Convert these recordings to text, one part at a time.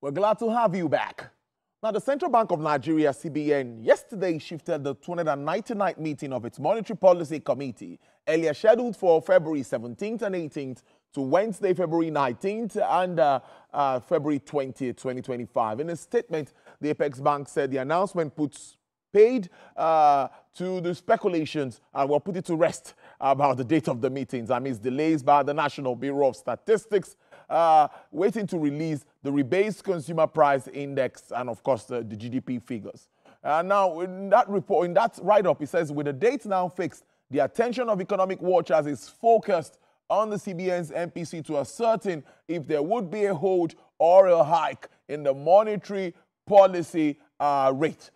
We're glad to have you back. Now, the Central Bank of Nigeria, CBN, yesterday shifted the 299th meeting of its Monetary Policy Committee, earlier scheduled for February 17th and 18th, to Wednesday, February 19th and February 20th, 2025. In a statement, the Apex Bank said the announcement puts paid to the speculations and will put it to rest about the date of the meetings amidst delays by the National Bureau of Statistics, waiting to release the rebased consumer price index and, of course, the GDP figures. Now, in that report, in that write-up, it says, with the date now fixed, the attention of economic watchers is focused on the CBN's MPC to ascertain if there would be a hold or a hike in the monetary policy rate.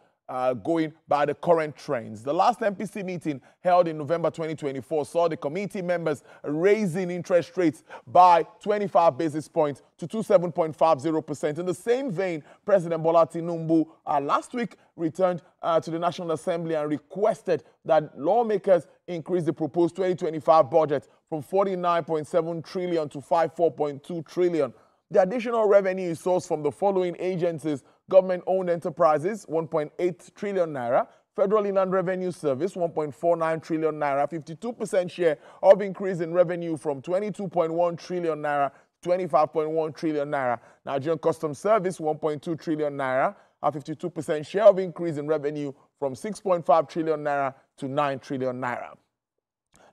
Going by the current trends. The last MPC meeting held in November 2024 saw the committee members raising interest rates by 25 basis points to 27.50%. In the same vein, President Bola Tinubu last week returned to the National Assembly and requested that lawmakers increase the proposed 2025 budget from 49.7 trillion to 54.2 trillion. The additional revenue is sourced from the following agencies: government-owned enterprises, 1.8 trillion naira, Federal Inland Revenue Service, 1.49 trillion naira, 52% share of increase in revenue from 22.1 trillion naira to 25.1 trillion naira. Nigerian Customs Service, 1.2 trillion naira, a 52% share of increase in revenue from 6.5 trillion naira to 9 trillion naira.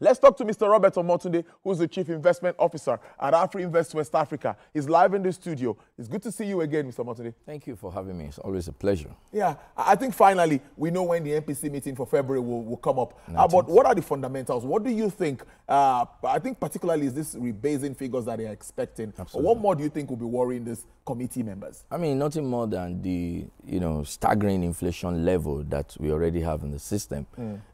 Let's talk to Mr. Robert Omotunde, who's the Chief Investment Officer at AfriInvest West Africa. He's live in the studio. It's good to see you again, Mr. Omotunde. Thank you for having me. It's always a pleasure. Yeah, I think finally we know when the MPC meeting for February will come up. But what are the fundamentals? What do you think? I think particularly is this rebasing figures that they're expecting. Absolutely. What more do you think will be worrying these committee members? I mean, nothing more than the staggering inflation level that we already have in the system.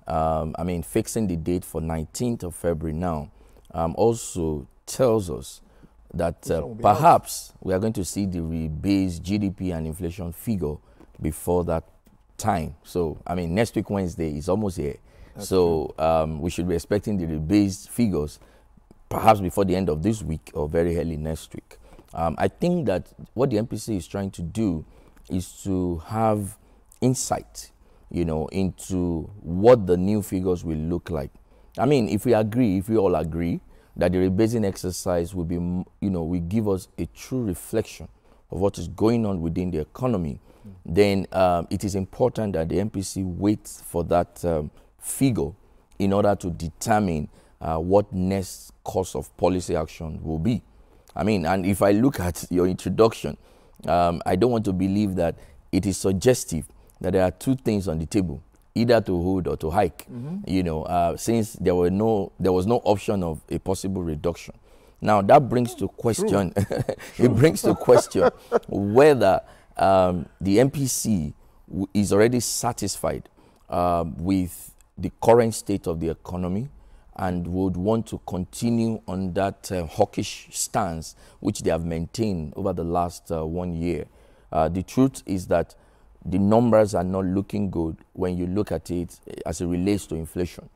I mean, fixing the date for 19th of February now also tells us that perhaps we are going to see the rebased GDP and inflation figure before that time. So, I mean, next week, Wednesday, is almost here. That's so we should be expecting the rebased figures perhaps before the end of this week or very early next week. I think that what the MPC is trying to do is to have insight, into what the new figures will look like. I mean, if we all agree that the rebasing exercise will be, will give us a true reflection of what is going on within the economy, then it is important that the MPC waits for that figure in order to determine what next course of policy action will be. I mean, and if I look at your introduction, I don't want to believe that it is suggestive that there are two things on the table, either to hold or to hike, since there was no option of a possible reduction. Now, that brings to question, it brings to question whether the MPC is already satisfied with the current state of the economy and would want to continue on that hawkish stance which they have maintained over the last 1 year. The truth is that the numbers are not looking good when you look at it as it relates to inflation.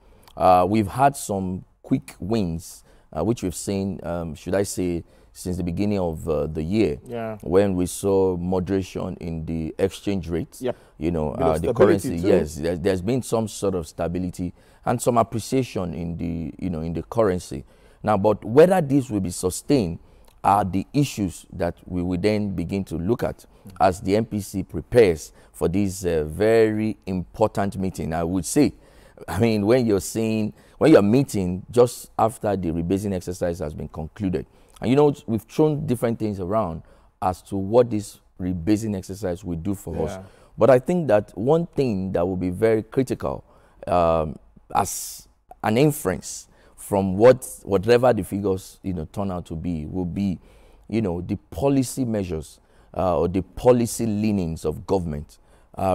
We've had some quick wins, which we've seen, should I say, since the beginning of the year, when we saw moderation in the exchange rates, the currency. Too. Yes, there's been some sort of stability and some appreciation in the currency. Now, but whether this will be sustained are the issues that we will then begin to look at as the MPC prepares for this very important meeting. I would say, I mean, when you're meeting just after the rebasing exercise has been concluded, and we've thrown different things around as to what this rebasing exercise will do for us. But I think that one thing that will be very critical as an inference from whatever the figures turn out to be will be the policy measures or the policy leanings of government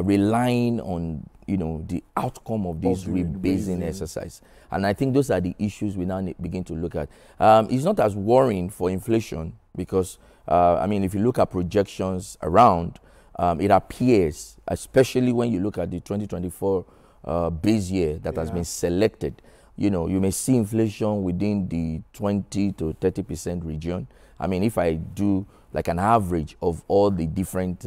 relying on the outcome of this rebasing exercise. And I think those are the issues we now begin to look at. It's not as worrying for inflation because I mean, if you look at projections around, it appears, especially when you look at the 2024 base year that has been selected, you may see inflation within the 20 to 30% region. I mean, if I do like an average of all the different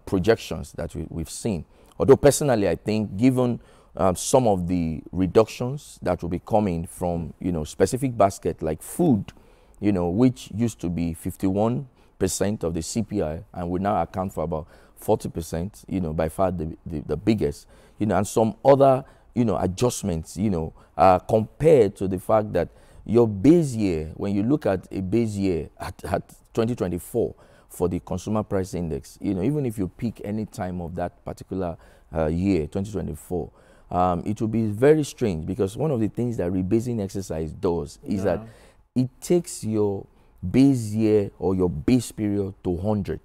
projections that we've seen. Although personally, I think given some of the reductions that will be coming from, specific basket like food, which used to be 51% of the CPI and will now account for about 40%, by far the biggest, and some other, adjustments, compared to the fact that your base year, when you look at a base year at 2024 for the consumer price index, even if you pick any time of that particular year, 2024, it will be very strange because one of the things that rebasing exercise does is that it takes your base year or your base period to 100.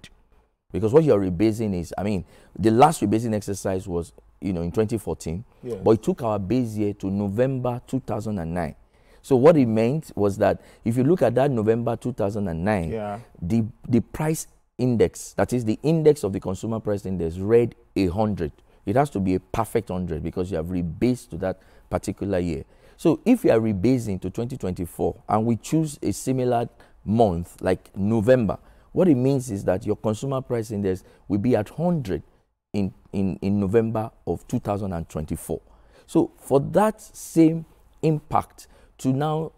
Because what you're rebasing is, I mean, the last rebasing exercise was, in 2014, but it took our base year to November 2009. So what it meant was that if you look at that November 2009, the price index, that is the index of the consumer price index, read 100. It has to be a perfect 100 because you have rebased to that particular year. So if you are rebasing to 2024 and we choose a similar month like November, what it means is that your consumer price index will be at 100 in November of 2024. So for that same impact to now,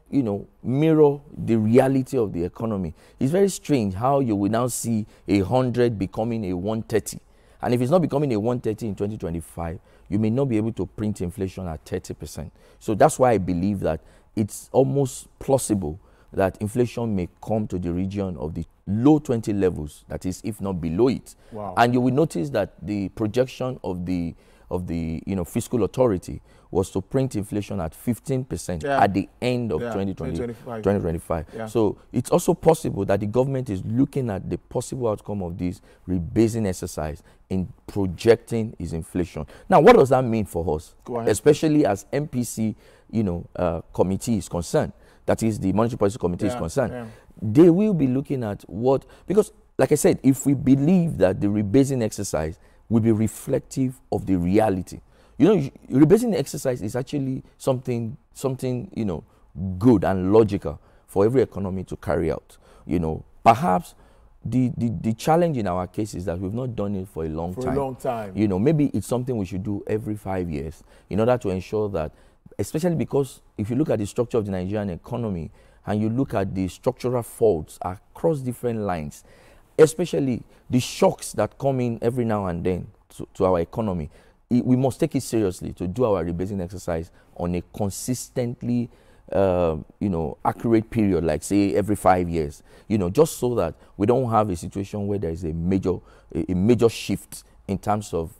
mirror the reality of the economy, it's very strange how you will now see 100 becoming a 130. And if it's not becoming a 130 in 2025, you may not be able to print inflation at 30%. So that's why I believe that it's almost plausible that inflation may come to the region of the low 20 levels, that is, if not below it. Wow. And you will notice that the projection of the fiscal authority was to print inflation at 15% at the end of 2025. Yeah. So it's also possible that the government is looking at the possible outcome of this rebasing exercise in projecting its inflation. Now, what does that mean for us? Especially as MPC, committee is concerned, that is the Monetary Policy Committee is concerned. They will be looking at what, because like I said, if we believe that the rebasing exercise will be reflective of the reality. Rebasing exercise is actually something good and logical for every economy to carry out. Perhaps the challenge in our case is that we've not done it for a long time. Maybe it's something we should do every 5 years in order to ensure that, especially because if you look at the structure of the Nigerian economy and you look at the structural faults across different lines, especially the shocks that come in every now and then to our economy, we must take it seriously to do our rebasing exercise on a consistently, accurate period, like say every 5 years, just so that we don't have a situation where there is a major shift in terms of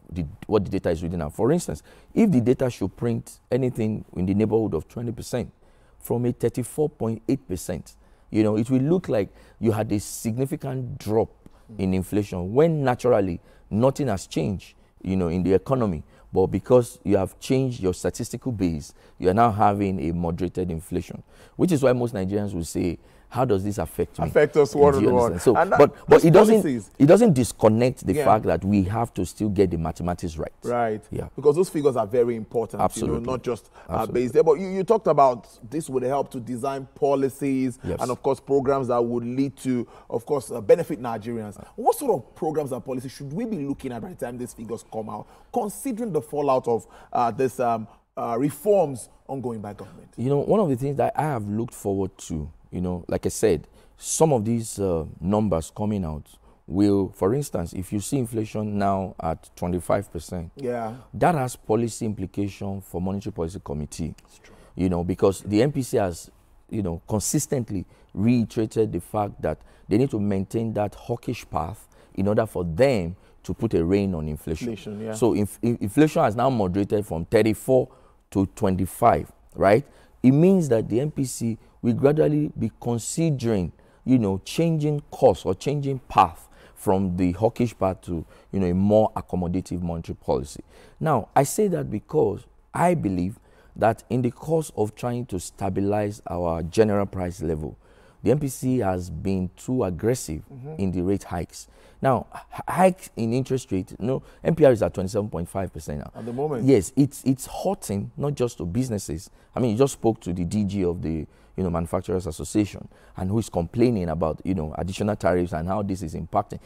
what the data is reading out. For instance, if the data should print anything in the neighborhood of 20% from a 34.8%, it will look like you had a significant drop in inflation when naturally nothing has changed, in the economy. But because you have changed your statistical base, you are now having a moderated inflation, which is why most Nigerians will say, how does this affect me? Affect us one on one. So, but it doesn't disconnect the fact that we have to still get the mathematics right. Right. Yeah. Because those figures are very important. Absolutely. Not just based there. But you talked about this would help to design policies and of course programs that would lead to, of course, benefit Nigerians. What sort of programs and policies should we be looking at by the time these figures come out, considering the fallout of this reforms ongoing by government? One of the things that I have looked forward to, like I said, some of these numbers coming out will, for instance, if you see inflation now at 25%, that has policy implication for Monetary Policy Committee. Because the MPC has, consistently reiterated the fact that they need to maintain that hawkish path in order for them to put a rein on inflation. So if inflation has now moderated from 34 to 25, right? It means that the MPC will gradually be considering, changing course or changing path from the hawkish path to, a more accommodative monetary policy. Now, I say that because I believe that in the course of trying to stabilize our general price level, the MPC has been too aggressive in the rate hikes. Now, hike in interest rate, MPR is at 27.5% now. At the moment? Yes, it's hurting not just to businesses. I mean, you just spoke to the DG of the Manufacturers Association, and who is complaining about, additional tariffs and how this is impacting.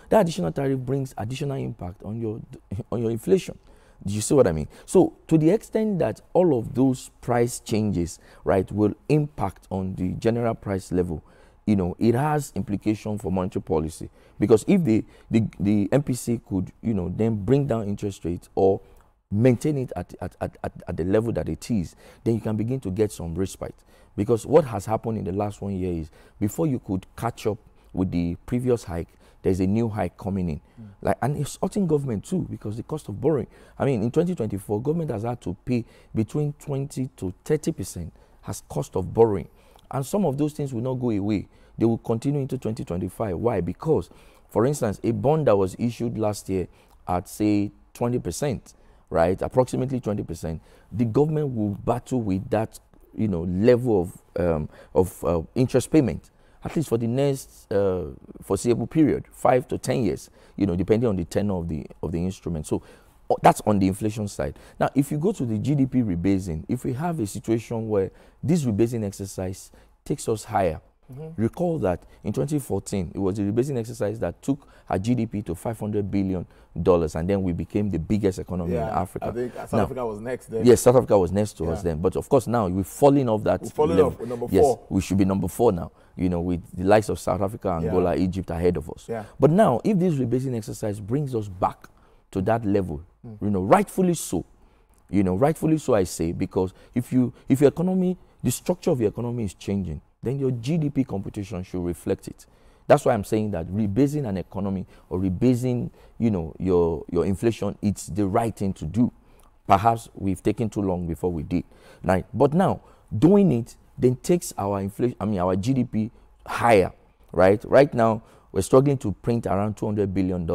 That additional tariff brings additional impact on your inflation. Do you see what I mean? So to the extent that all of those price changes, right, will impact on the general price level, it has implication for monetary policy. Because if the MPC could, then bring down interest rates or maintain it at the level that it is, then you can begin to get some respite. Because what has happened in the last 1 year is, before you could catch up with the previous hike, there's a new hike coming in. And it's hurting government too, because the cost of borrowing. I mean, in 2024, government has had to pay between 20 to 30% as cost of borrowing. And some of those things will not go away. They will continue into 2025. Why? Because, for instance, a bond that was issued last year at, say, 20%, right, approximately 20%, the government will battle with that, level of interest payment, at least for the next foreseeable period, 5 to 10 years, depending on the tenor of the instrument. So that's on the inflation side. Now, if you go to the GDP rebasing, if we have a situation where this rebasing exercise takes us higher, recall that in 2014, it was the rebasing exercise that took our GDP to $500 billion, and then we became the biggest economy in Africa. I think South Africa was next then. Yes, South Africa was next to us then. But of course, now we're falling off that level. Off with number 4. Yes, we should be number 4 now, with the likes of South Africa, Angola, Egypt ahead of us. But now, if this rebasing exercise brings us back to that level, rightfully so, rightfully so I say, because if your economy, the structure of your economy is changing, then your GDP computation should reflect it. That's why I'm saying that rebasing an economy or rebasing, your inflation, it's the right thing to do. Perhaps we've taken too long before we did. Right? But now, doing it then takes our our GDP higher, right? Right now, we're struggling to print around $200 billion.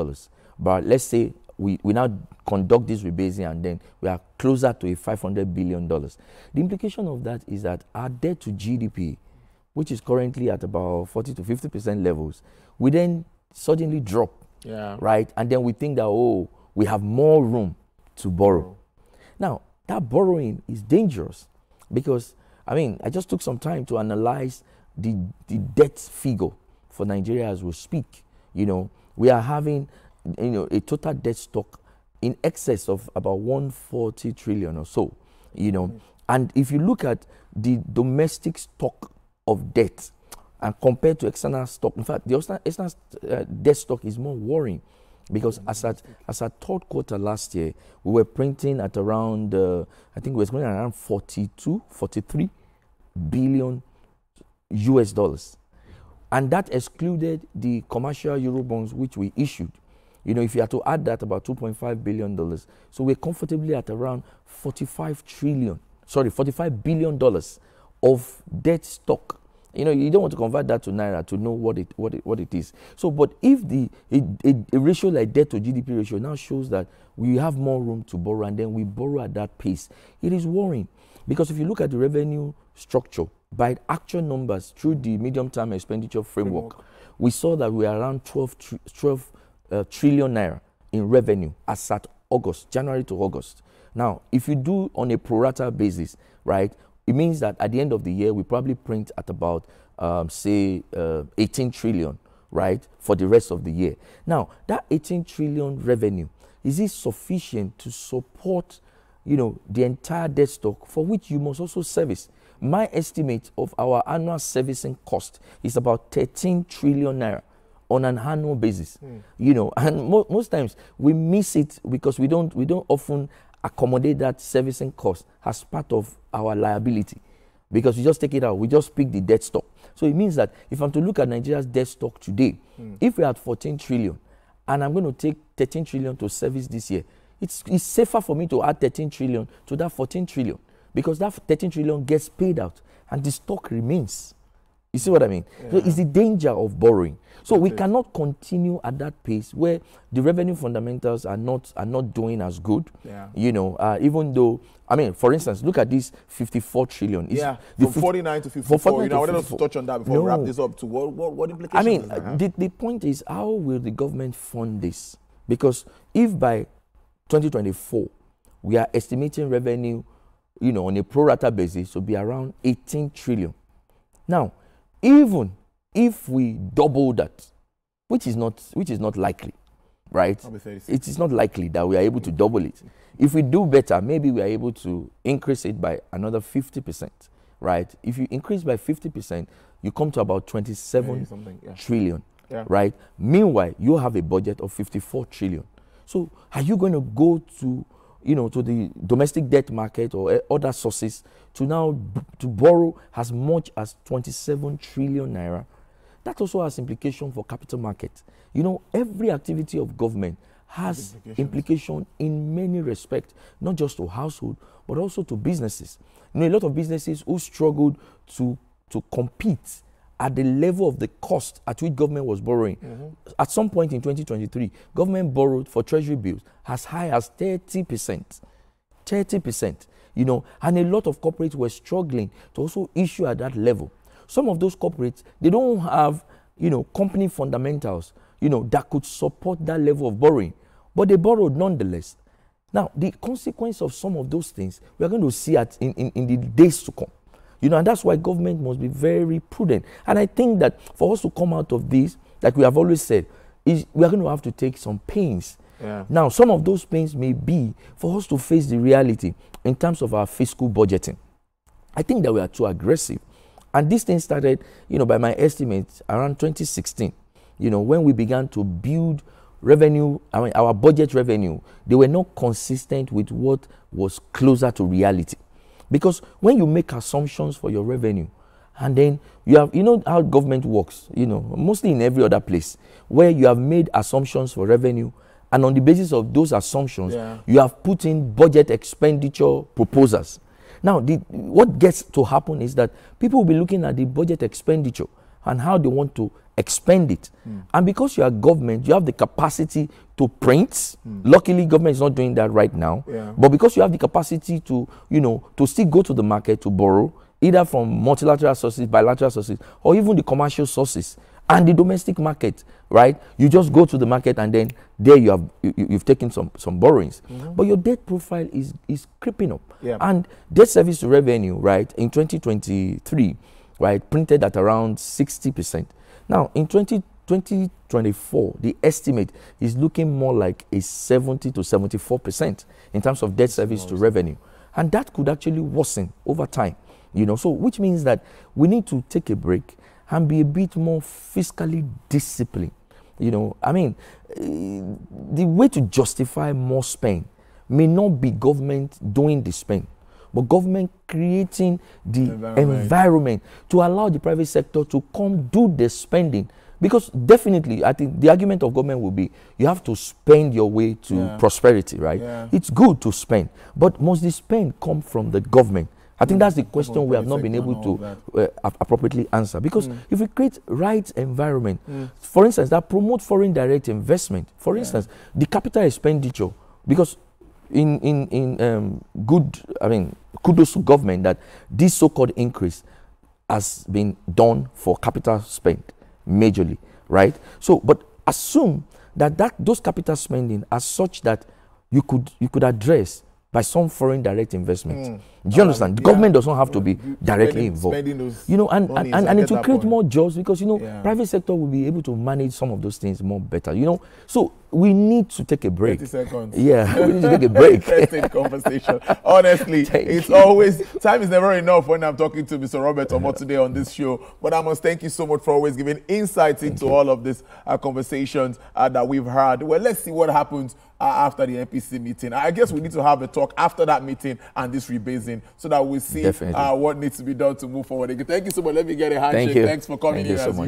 But let's say we now conduct this rebasing and then we are closer to a $500 billion. The implication of that is that our debt to GDP, which is currently at about 40 to 50% levels, we then suddenly drop, right? And then we think that, we have more room to borrow. Now, that borrowing is dangerous because, I just took some time to analyze the debt figure for Nigeria as we speak. We are having, a total debt stock in excess of about 140 trillion or so, And if you look at the domestic stock of debt and compared to external stock, in fact, the external debt stock is more worrying because as at third quarter last year, we were printing at around, I think we were going around 43 billion US dollars. And that excluded the commercial Eurobonds which we issued. If you had to add that, about $2.5 billion. So we're comfortably at around $45 billion of debt stock. You don't want to convert that to naira to know what it is. So, but if a ratio like debt to GDP ratio now shows that we have more room to borrow and then we borrow at that pace, it is worrying. Because if you look at the revenue structure by actual numbers through the medium-term expenditure framework, we saw that we are around 12 trillion naira in revenue as at January to August. Now, if you do on a pro rata basis, right, it means that at the end of the year, we probably print at about, 18 trillion, right, for the rest of the year. Now, that 18 trillion revenue, is it sufficient to support, the entire debt stock for which you must also service? My estimate of our annual servicing cost is about 13 trillion naira on an annual basis. And most times we miss it because we don't often accommodate that servicing cost as part of our liability, because we just take it out, we just pick the debt stock. So it means that if I'm to look at Nigeria's debt stock today, if we're at 14 trillion and I'm going to take 13 trillion to service this year, it's safer for me to add 13 trillion to that 14 trillion, because that 13 trillion gets paid out and the stock remains. You see what I mean? Yeah. So it's the danger of borrowing. So we cannot continue at that pace where the revenue fundamentals are not doing as good. Yeah. You know, even though, I mean, for instance, look at this 54 trillion. Yeah, from 49 to 54. You know, I wanted us to touch on that before we wrap this up. To what implications? I mean, the point is, how will the government fund this? Because if by 2024 we are estimating revenue, you know, on a pro rata basis to be around 18 trillion. Now, even if we double that, which is not likely, right? It is not likely that we are able to double it. If we do better, maybe we are able to increase it by another 50%, right? If you increase by 50%, you come to about 27 trillion, right? Meanwhile, you have a budget of 54 trillion. So are you going to go to, you know, to the domestic debt market or other sources to now to borrow as much as 27 trillion naira? That also has implication for capital markets. You know, every activity of government has implication in many respects, not just to household, but also to businesses. You know, a lot of businesses who struggled to compete at the level of the cost at which government was borrowing. At some point in 2023, government borrowed for treasury bills as high as 30%. 30%, you know, and a lot of corporates were struggling to also issue at that level. Some of those corporates, they don't have, you know, company fundamentals, you know, that could support that level of borrowing, but they borrowed nonetheless. Now, the consequence of some of those things, we are going to see in the days to come. You know, and that's why government must be very prudent. And I think that for us to come out of this, like we have always said, is we are going to have to take some pains. Yeah. Now, some of those pains may be for us to face the reality in terms of our fiscal budgeting. I think that we are too aggressive. And this thing started, you know, by my estimates, around 2016, you know, when we began to build revenue, I mean, our budget revenue, they were not consistent with what was closer to reality. Because when you make assumptions for your revenue, and then you have, you know how government works, you know, mostly in every other place, where you have made assumptions for revenue, and on the basis of those assumptions, you have put in budget expenditure proposals. Now, what gets to happen is that people will be looking at the budget expenditure and how they want to expend it. And because you are government, you have the capacity to print. Luckily, government is not doing that right now. But because you have the capacity to, you know, to still go to the market to borrow, either from multilateral sources, bilateral sources, or even the commercial sources, and the domestic market, right? You just go to the market and then there you've taken some borrowings. But your debt profile is creeping up. And debt service to revenue, right, in 2023, right, printed at around 60%. Now, in 2024, the estimate is looking more like a 70 to 74% in terms of debt service to revenue. And that could actually worsen over time, you know, so which means that we need to take a break and be a bit more fiscally disciplined. You know, I mean, the way to justify more spend may not be government doing the spend, but government creating the environment to allow the private sector to come do the spending. Because definitely, I think the argument of government will be, you have to spend your way to prosperity, right? It's good to spend, but must the spend come from the government? I think that's the question we have not been able to appropriately answer. Because if we create right environment, for instance, that promote foreign direct investment, for instance, the capital expenditure, because kudos to government that this so-called increase has been done for capital spend majorly, right? So, but assume that those capital spending are such that you could address by some foreign direct investment. Do you understand? The government does not have to be directly involved. You know, and it will create more jobs because, you know, private sector will be able to manage some of those things more better, you know. So we need to take a break. 30 seconds. Yeah, we need to take a break. Interesting conversation. Honestly, it's always, time is never enough when I'm talking to Mr. Robert Omotunde on this show. But I must thank you so much for always giving insights into all of these conversations that we've had. Well, let's see what happens after the MPC meeting. I guess we need to have a talk after that meeting and this rebasing so that we see what needs to be done to move forward. Thank you so much. Let me get a handshake. Thanks for coming here as usual.